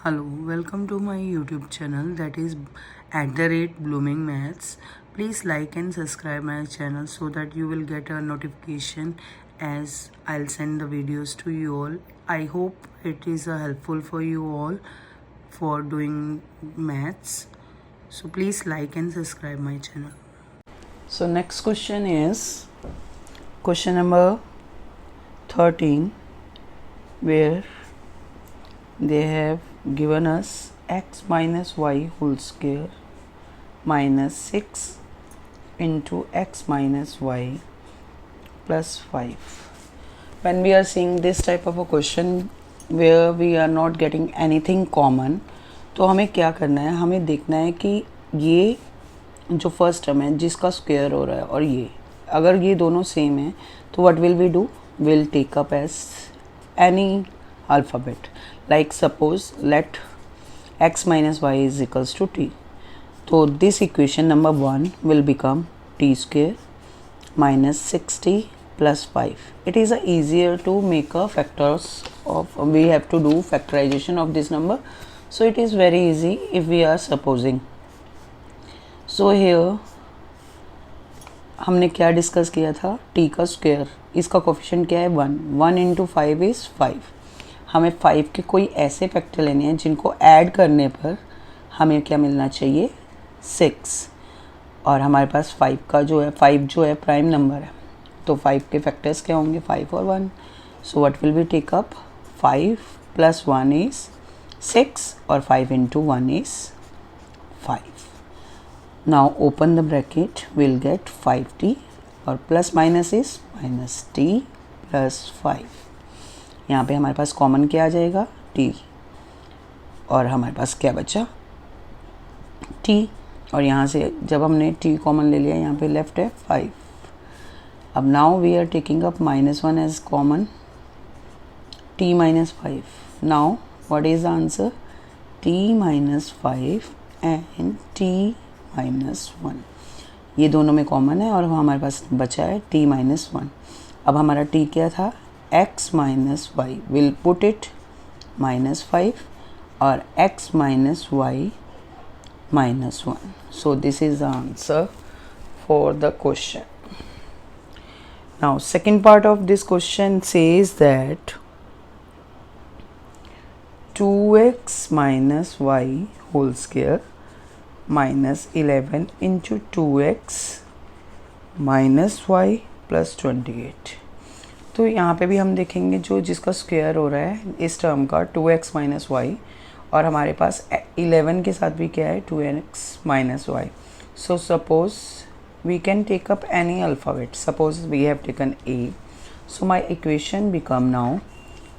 Hello, welcome to my YouTube channel that is at the rate Blooming Maths. Please like and subscribe my channel so that you will get a notification as I'll send the videos to you all. I hope it is helpful for you all for doing maths. So please like and subscribe my channel. So next question is question number 13, where they have given us x minus y whole square minus 6 into x minus y plus 5. When we are seeing this type of a question where we are not getting anything common, तो हमें क्या करना है, हमें देखना है कि ये जो फर्स्ट टर्म है जिसका स्क्वायर हो रहा है और ये अगर ये दोनों सेम है तो what will we do, will take up as any alphabet. Like suppose let x minus y is equals to t. So this equation number 1 will become t square minus 6t plus 5. It is easier to make a factors of, we have to do factorization of this number, so it is very easy if we are supposing. So here हमने क्या discuss किया था, t का square, इसका coefficient क्या है 1 into 5 is 5. हमें 5 के कोई ऐसे फैक्टर लेने हैं जिनको ऐड करने पर हमें क्या मिलना चाहिए 6. और हमारे पास 5 जो है प्राइम नंबर है, तो 5 के फैक्टर्स क्या होंगे 5 और 1. So what will be take up, 5 plus 1 is 6 और 5 into 1 is 5. Now open the bracket, will get 5t और plus minus is minus t plus 5. यहाँ पे हमारे पास कॉमन क्या आ जाएगा t, और हमारे पास क्या बचा t, और यहाँ से जब हमने t कॉमन ले लिया यहाँ पे लेफ्ट है 5. अब now we are taking up -1 as common, t minus 5. Now what is the answer, t minus 5 and t minus 1. ये दोनों में कॉमन है और हमारे पास बचा है t माइनस 1. अब हमारा t क्या था, x minus y, will put it minus 5 और x minus y minus 1. So this is the answer for the question. Now second part of this question says that 2x minus y whole square minus 11 into 2x minus y plus 28. तो यहाँ पे भी हम देखेंगे जो जिसका square हो रहा है इस टर्म का 2x माइनस वाई, और हमारे पास 11 के साथ भी क्या है 2x minus y. So suppose we can take up any alphabet, suppose we have taken a. So my equation become now,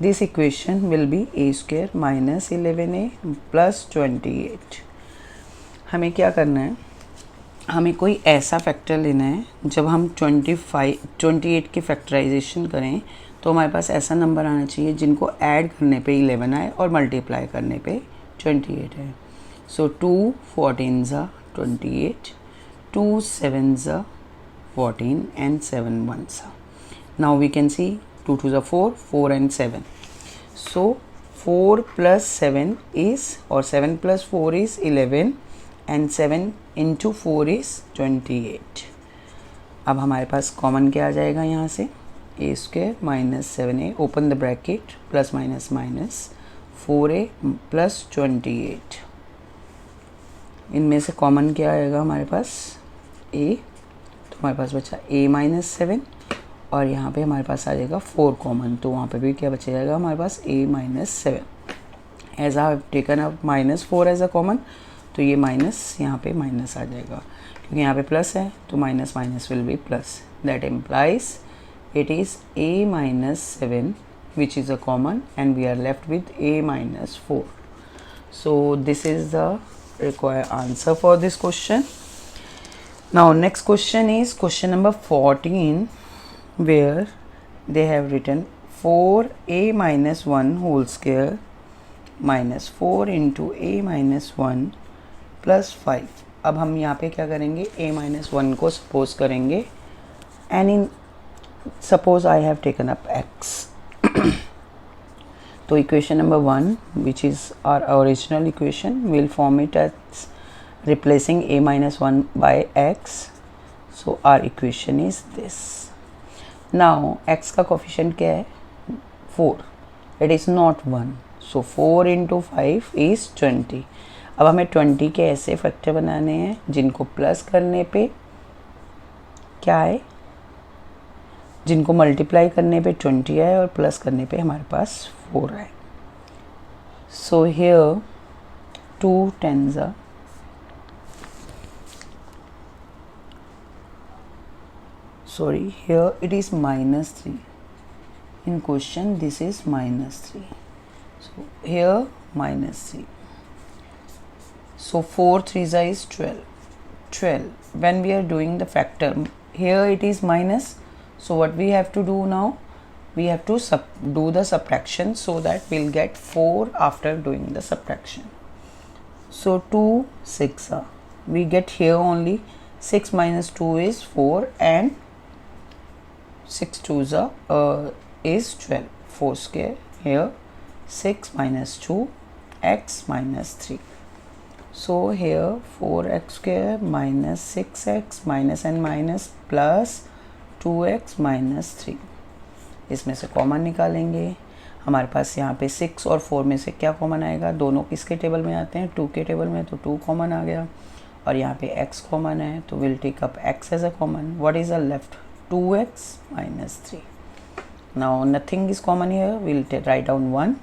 this equation will be a square minus 11a plus 28. हमें क्या करना है, हमें कोई ऐसा फैक्टर लेना है जब हम 28 की फैक्टराइजेशन करें तो हमारे पास ऐसा नंबर आना चाहिए जिनको ऐड करने पे 11 आए और मल्टीप्लाई करने पे 28 है. सो 2 14 ज़ा 28, 2 7 ज़ा 14 एंड 7 1 ज़ा. नाउ वी कैन सी 2 2 ज़ा 4, 4 एंड 7. सो 4 प्लस 7 इज़, और 7 plus 4 is 11 and 7 into 4 is 28. अब हमारे पास कॉमन क्या आ जाएगा यहाँ से, a square minus 7a, open the bracket, plus minus minus 4a plus 28. इनमें से कॉमन क्या आएगा हमारे पास a, तो हमारे पास बचा a माइनस 7, और यहाँ पे हमारे पास आ जाएगा 4 कॉमन, तो वहाँ पे भी क्या बच जाएगा हमारे पास a minus 7. As I have taken up minus 4 as a common, तो ये माइनस यहाँ पे माइनस आ जाएगा, क्योंकि यहाँ पे प्लस है तो minus minus will be plus. That implies it is a minus 7 which is a common and we are left with a minus 4. So this is the required answer for this question. Now next question is question number 14, where they have written 4a minus 1 whole square minus 4 into a minus 1 plus 5. अब हम यहाँ पे क्या करेंगे, a minus 1 को suppose करेंगे and in suppose I have taken up x. तो equation number 1, which is our original equation, we'll form it as replacing a minus 1 by x. So our equation is this. Now x का coefficient क्या है? 4. It is not 1. So 4 into 5 is 20. अब हमें 20 के ऐसे factor बनाने हैं जिनको प्लस करने पे क्या है, जिनको मल्टीप्लाई करने पे 20 आए और प्लस करने पे हमारे पास 4 आए. So here 2 10s are sorry, here it is minus 3. In question this is minus 3. So here minus 3. So 4 3s is 12. 12. When we are doing the factor, here it is minus. So what we have to do now? We have to do the subtraction so that we'll get 4 after doing the subtraction. So 2 6 are. We get here only 6 minus 2 is 4 and 6 2s are is 12. 4 square. Here 6 minus 2 x minus 3. So here 4x square minus 6x minus and minus plus 2x minus 3. इसमें से common निकालेंगे. हमारे पास यहाँ पे 6 और 4 में से क्या कॉमन आएगा? दोनों किसके टेबल में आते हैं? 2 के टेबल में, तो 2 कॉमन आ गया. और यहाँ पे x कॉमन है तो will take up x as a common. What is a left? 2x minus 3. Now nothing is common here. We'll write down 1.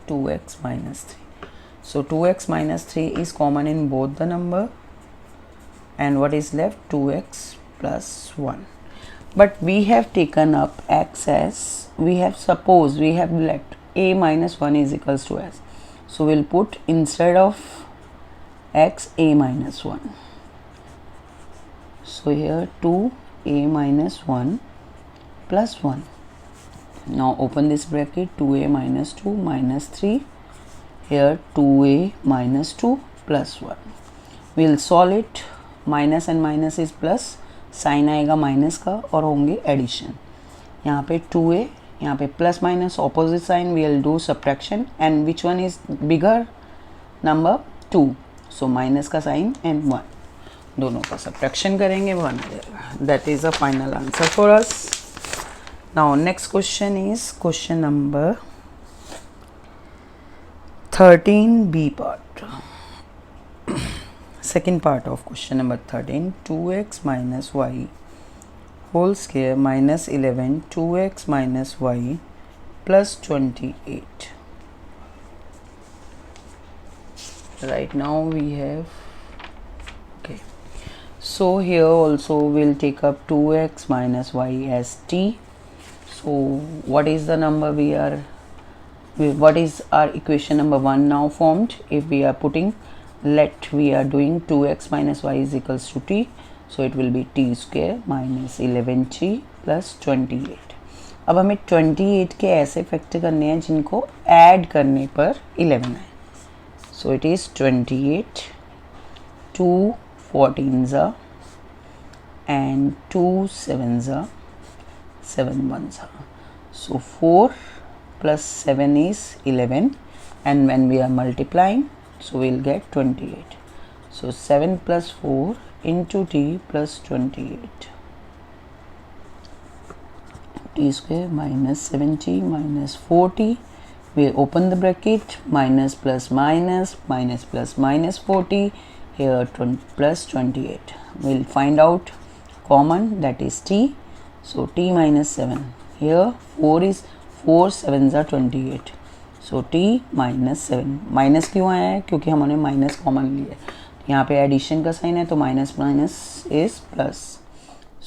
2x minus 3. So 2x minus 3 is common in both the number. And what is left? 2x plus 1. But we have taken up x as, we have left a minus 1 is equals to s. So we'll put instead of x a minus 1. So here 2a minus 1 plus 1. Now open this bracket. 2a minus 2 minus 3. Here 2a minus 2 plus 1. We'll solve it. Minus and minus is plus. Sign आएगा minus का और होंगे addition. यहाँ पे 2a, यहाँ पे plus minus opposite sign. We will do subtraction and which one is bigger? Number 2. So minus का sign and 1, दोनों का सब्ट्रैक्शन करेंगे, 1 आ जाएगा. That is a final answer for us. Now next question is question number 13b part. Second part of question number 13. 2x minus y whole square minus 11 2x minus y plus 28. Right now we have, okay, so here also we'll take up 2x minus y as t. So what is the number what is our equation number 1 now formed? If we are putting, we are doing 2x minus y is equals to t, so it will be t square minus 11t plus 28. अब हमें 28 के ऐसे factor करने हैं जिनको add करने पर 11 है. So it is 28, 2 14s are and 2 7s are, 7 1s are. So 4 plus 7 is 11, and when we are multiplying, so we'll get 28. So 7 plus 4 into t plus 28. T square minus 7t minus 4t. We open the bracket. Minus plus minus, minus plus minus 4t. Here plus 28. We'll find out common, that is t. So t minus 7. Here 4 7s are 28. So t minus 7. Minus क्यों आया है? क्योंकि हमने minus common लिया है. यहाँ पे addition का साइन है तो minus minus is plus.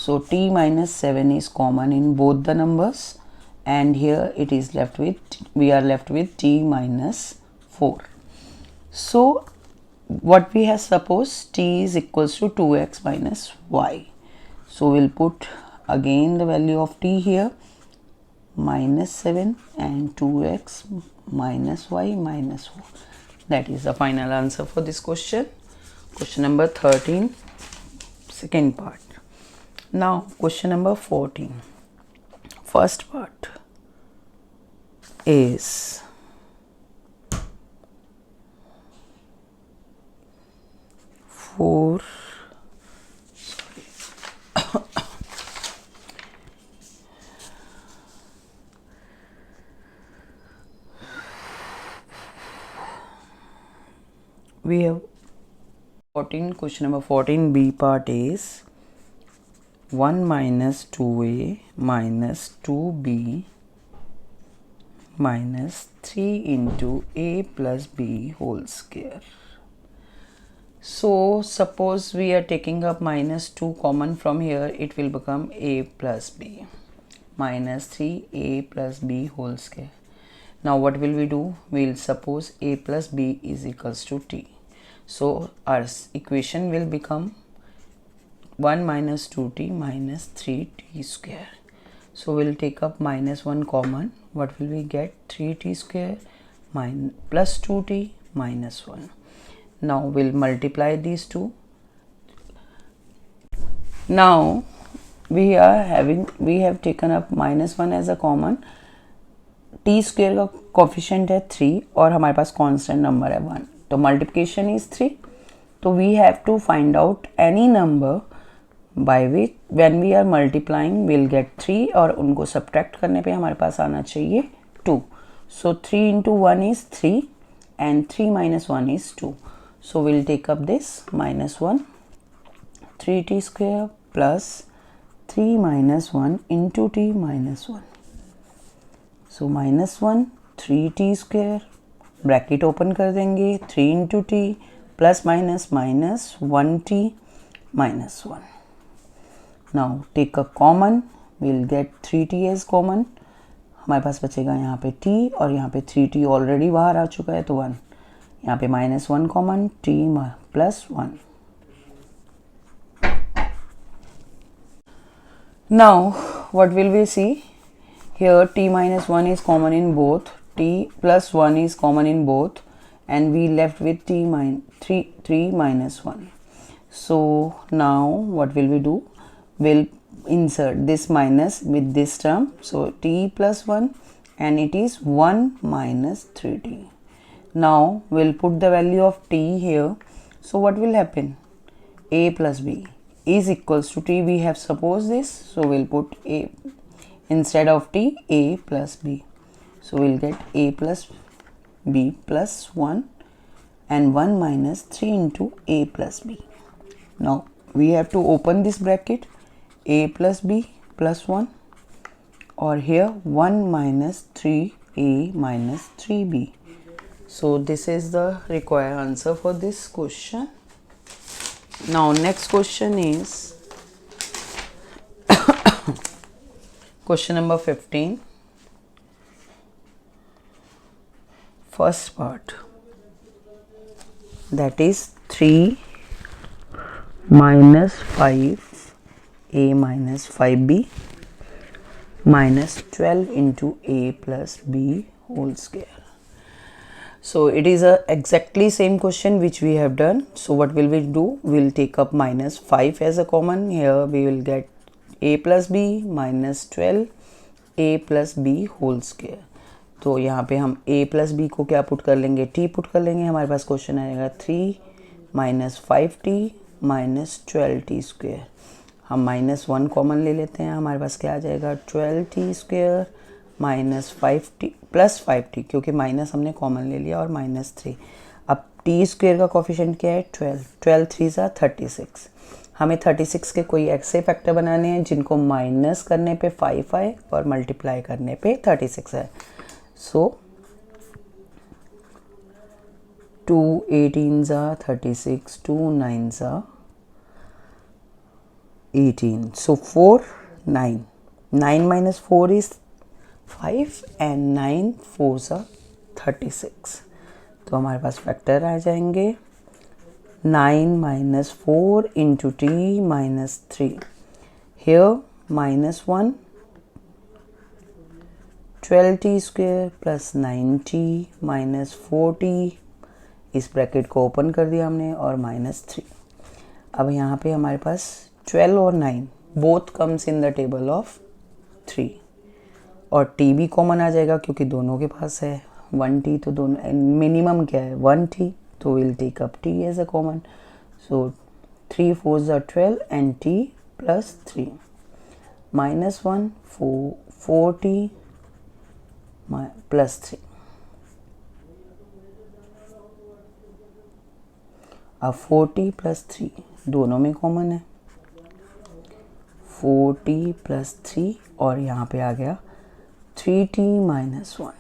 So t minus 7 is common in both the numbers and here it is left with, we are left with t minus 4. So what we have supposed, t is equals to 2x minus y. So we'll put again the value of t here, minus 7 and 2x minus y minus 4. That is the final answer for this question. Question number 13, second part. Now question number 14, first part. is four we have 14. Question number 14b part is 1 minus 2a minus 2b minus 3 into a plus b whole square. So suppose we are taking up minus 2 common from here, it will become a plus b minus 3a plus b whole square. Now what will we do? We will suppose a plus b is equals to t. So our equation will become 1 minus 2t minus 3t square. So we'll take up minus 1 common. What will we get? 3t square plus 2t minus 1. Now we'll multiply these two. Now we have taken up minus 1 as a common. t square का coefficient है 3 और हमारे पास constant number है 1, तो multiplication is 3. तो we have to find out any number by which when we are multiplying will get 3 और उनको subtract करने पे हमारे पास आना चाहिए 2. सो 3 into 1 is 3 and 3 minus 1 is 2. So we'll take up this minus 1 3t square plus 3 minus 1 into t minus 1. So minus 1 3t square bracket open कर देंगे 3 into t plus minus minus 1t minus 1. Now take a common, we'll get 3t as common. हमारे पास बचेगा यहाँ पे t और यहाँ पे 3t already बाहर आ चुका है तो 1. यहाँ पे minus 1 common, t plus 1. Now what will we see? Here t minus 1 is common in both, t plus 1 is common in both, and we left with 3 minus 1. So now what will we do? We'll insert this minus with this term. So t plus 1 and it is 1 minus 3t. Now we'll put the value of t here. So what will happen? A plus b is equals to t. We have supposed this, so we'll put a instead of t, a plus b. So we'll get a plus b plus 1 and 1 minus 3 into a plus b. Now we have to open this bracket, a plus b plus 1, or here 1 minus 3a minus 3b. So this is the required answer for this question. Now next question is question number 15. First part, that is 3 minus 5a minus 5b minus 12 into a plus b whole square. So it is a exactly same question which we have done. So what will we do? We'll take up minus 5 as a common. Here we will get a plus b minus 12 a plus b whole square. तो यहाँ पे हम a plus b को क्या put कर लेंगे? t put कर लेंगे. हमारे पास क्वेश्चन आएगा 3 minus 5t minus 12t square. हम माइनस 1 कॉमन ले लेते हैं. हमारे पास क्या आ जाएगा? 12t square minus 5t plus 5t, क्योंकि माइनस हमने कॉमन ले लिया, और माइनस 3. अब t स्क्वेयर का कोफिशिएंट क्या है? 12 3 सा 36. हमें 36 के कोई ऐसे फैक्टर बनाने हैं जिनको माइनस करने पे 5 आए और मल्टीप्लाई करने पे 36 है. सो 2 18 सा 36, 2 9 सा 18. So 4 9. 9 minus 4 is 5 and 9 4 सा 36. तो हमारे पास फैक्टर आ जाएंगे 9 minus 4 into t minus 3. Here minus 1 12t square plus 9t minus 4t. इस ब्रैकेट को ओपन कर दिया हमने, और माइनस 3. अब यहाँ पे हमारे पास 12 और 9 both comes in the table of 3. और t भी कॉमन आ जाएगा क्योंकि दोनों के पास है 1t, तो दोनों मिनिमम क्या है 1t, तो will take up t as a common. So 3 4s are 12 and t plus 3 minus 1 4t plus 3. अब 4t plus 3 दोनों में कॉमन है 4t plus 3 और यहाँ पे आ गया 3t minus 1.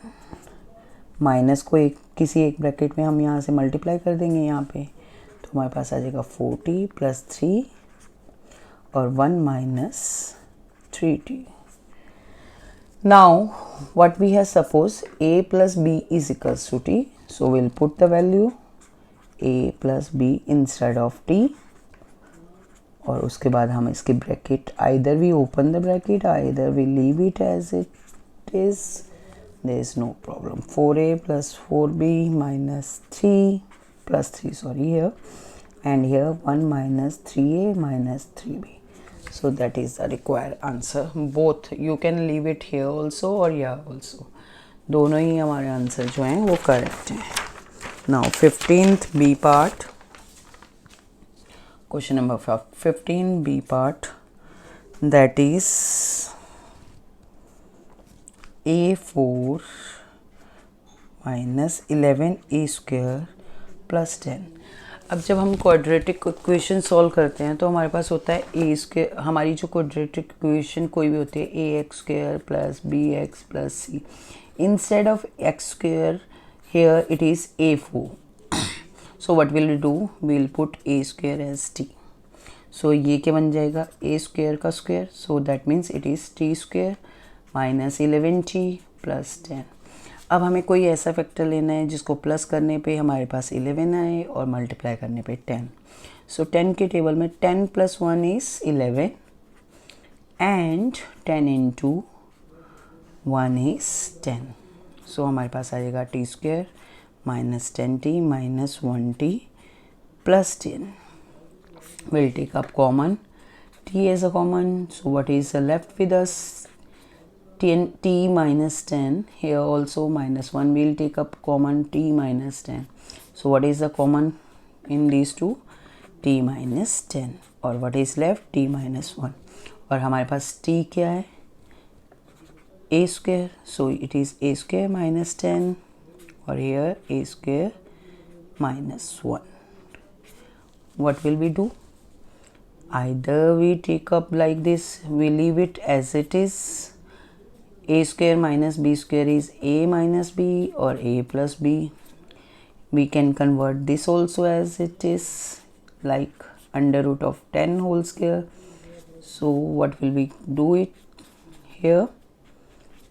माइनस को किसी एक ब्रैकेट में हम यहाँ से मल्टीप्लाई कर देंगे यहाँ पे, तो हमारे पास आ जाएगा 4t plus 3 और 1 minus 3t. Now what we have suppose a plus b is equals to t, so we'll put the value a plus b instead of t. और उसके बाद हम इसके bracket either we open the bracket either we leave it as it is, there is no problem. 4a plus 4b minus 3 plus 3 sorry here, and here 1 minus 3a minus 3b. So that is the required answer. Both you can leave it here also or here also. दोनों ही हमारे answer जो हैं वो correct हैं. Now 15th B part. Question number 15 B part, that is a4 minus 11a square plus 10. अब जब हम quadratic equation solve करते हैं तो हमारे पास होता है ए स्क्वायर. हमारी जो क्वाड्रेटिक इक्वेशन कोई भी होती है a x square plus b x plus c, instead of x square here it is a4. So what will we do, we will put a square as t. सो ये क्या बन जाएगा ए स्क्वायर का square, so that means it is t square minus 11t plus 10. अब हमें कोई ऐसा फैक्टर लेना है जिसको प्लस करने पे हमारे पास 11 आए और मल्टीप्लाई करने पे 10. सो 10 के टेबल में 10 plus 1 is 11 and 10 into 1 is 10. So हमारे पास आ जाएगा T square minus 10t minus 1t plus 10. Will take up common t as a common, so what is left with us, t minus 10. Here also minus 1 will take up common t minus 10. So what is the common in these two, t minus 10, और what is left t minus 1. और हमारे पास t क्या है a square, so it is a square minus 10 और here a square minus 1. What will we do, either we take up like this, we leave it as it is, a square minus b square is a minus b or a plus b. We can convert this also as it is, like under root of 10 whole square. So what will we do it here,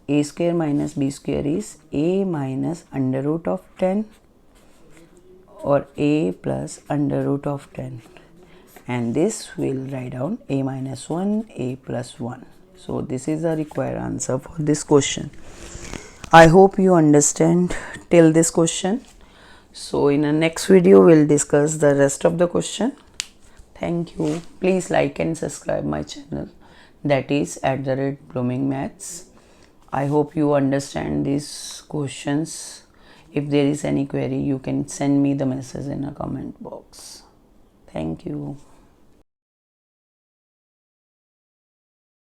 a square minus b square is a minus under root of 10 or a plus under root of 10, and this will write down a minus 1 a plus 1. So this is the required answer for this question. I hope you understand till this question. So in the next video we'll discuss the rest of the question. Thank you. Please like and subscribe my channel, that is @Blooming Maths. I hope you understand these questions. If there is any query you can send me the message in a comment box. Thank you.